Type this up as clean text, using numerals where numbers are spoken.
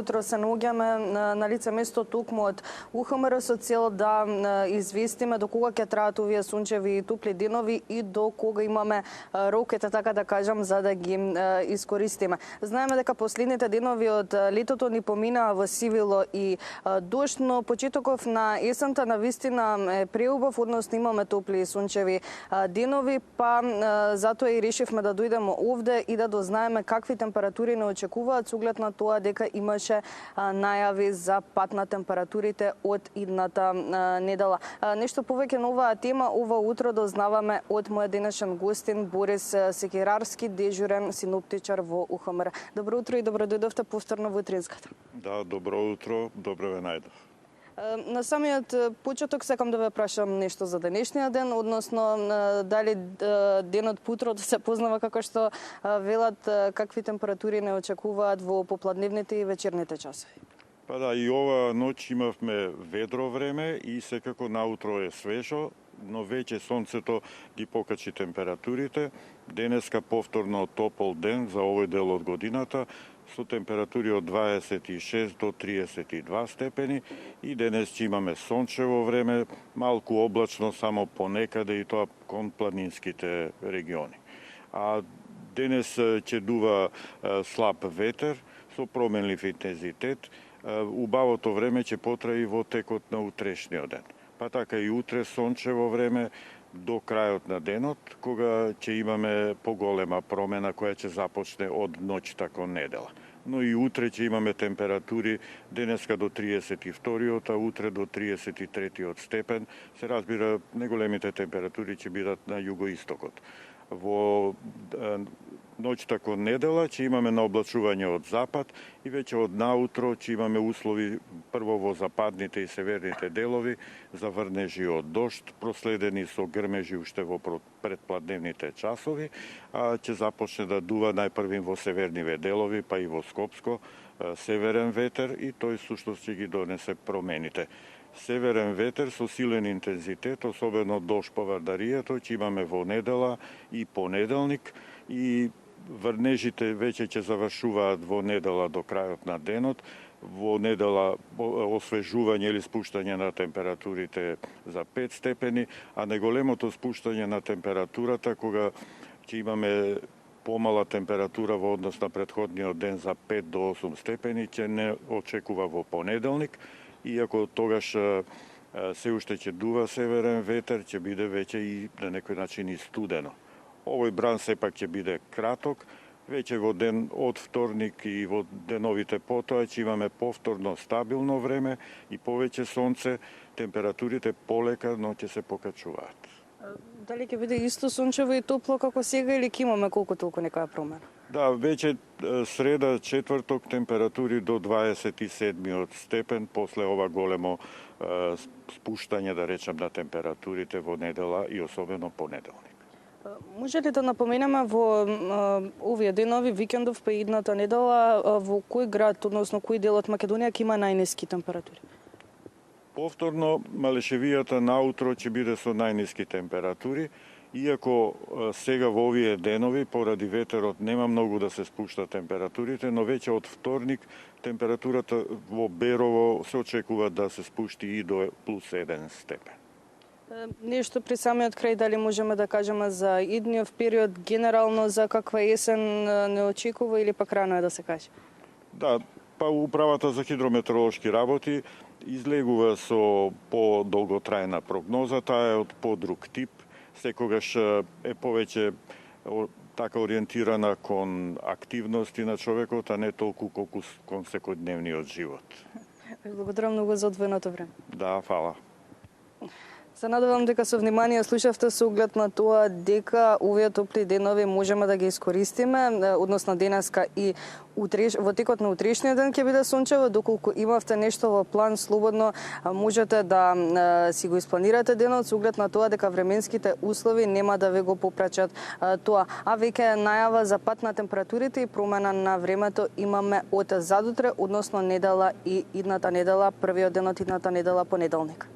утро се наоѓаме на лице место токму од УХМР со цел да известиме до кога ќе траат овие сончеви и топли денови и до кога имаме рокете, така да кажам, за да ги искористиме. Знаеме дека последните денови од летото ни поминаа во сивило и дожд, но почетоков на есента на вистина е преубав, односно имаме топли и сончеви денови, па затоа и решивме да дојдеме овде и да дознаеме какви температури не очекуваат со оглед на тоа дека имаше најави за пат на температурите од идната недела. Нешто повеќе на оваа тема ова утро дознаваме од мојот денешен гостин Борис Секирарски, дежурен синоптичар во УХМР. Добро утро и добро дојдовте повторно во утринската. Да, добро утро, добро ве најдов. На самиот почеток сакам да ве прашам нешто за денешниот ден, односно дали денот по утрото се познава како што велат, какви температури не очекуваат во попладневните и вечерните часови? Па да, и ова ноќ имавме ведро време и секако наутро е свежо, но веќе сонцето ги покачи температурите. Денеска повторно топол ден за овој дел од годината, со температури од 26 до 32 степени и денес ќе имаме сончево време, малку облачно само понекаде и тоа кон планинските региони. А денес ќе дува слаб ветер со променлив интензитет. Убавото време ќе потрае во текот на утрешниот ден. Па така и утре сончево време до крајот на денот, кога ќе имаме поголема промена која ќе започне од ноќта кон недела. Но и утре ќе имаме температури денеска до 32-иот, а утре до 33-иот степен. Се разбира, неголемите температури ќе бидат на југоистокот. Во ноќта кон недела ќе имаме наоблачување од запад и веќе од наутро ќе имаме услови прво во западните и северните делови за врнежи од дожд, проследени со грмежи уште во предпладневните часови, а ќе започне да дува најпрвим во северниве делови, па и во Скопско, северен ветер и тој суштост ќе ги донесе промените. Северен ветер со силен интензитет, особено дожд по Вардарието, ќе имаме во недела и понеделник и врнежите веќе ќе завршуваат во недела до крајот на денот. Во недела освежување или спуштање на температурите за 5 степени, а неголемото спуштање на температурата кога ќе имаме помала температура во однос на претходниот ден за 5 до 8 степени ќе не очекува во понеделник, иако тогаш се уште ќе дува северен ветер, ќе биде веќе и на некој начин и студено. Овој бран сепак ќе биде краток, веќе во ден од вторник и во деновите потоа ќе имаме повторно стабилно време и повеќе сонце, температурите полека, но ќе се покачуваат. Дали ќе биде исто сончево и топло како сега или ќе имаме колку толку некоја промена? Да, веќе среда, четврток температури до 27 степен после ова големо спуштање, да речам, на температурите во недела и особено понеделник. Може ли да напоменеме во овие денови, викендов па идната недела, во кој град, односно кој дел од Македонија ќе има најниски температури? Повторно, Малешевијата наутро ќе биде со најниски температури, иако сега во овие денови, поради ветерот, нема многу да се спушта температурите, но веќе од вторник температурата во Берово се очекува да се спушти и до +1 степен. Нешто при самиот крај, дали можеме да кажеме за идниот период, генерално за каква есен не очекува или пак рано е да се каже? Да, па Управата за хидрометеоролошки работи излегува со по-долготрајна прогноза, таа е од подруг тип, секогаш е повеќе така ориентирана кон активности на човекот, а не толку колку кон секојдневниот живот. Благодарам многу за одвоеното време. Да, фала. Се надевам дека со внимание слушавте со оглед на тоа дека овие топли денови можеме да ги искористиме, односно денеска и во текот на утрешниот ден ќе биде сончево. Доколку имавте нешто во план, слободно можете да си го испланирате денот со оглед на тоа дека временските услови нема да ве го попречат тоа. А веќе најава за пат на температурите и промена на времето имаме од задутре, односно недела и идната недела, првиот ден од идната недела понеделник.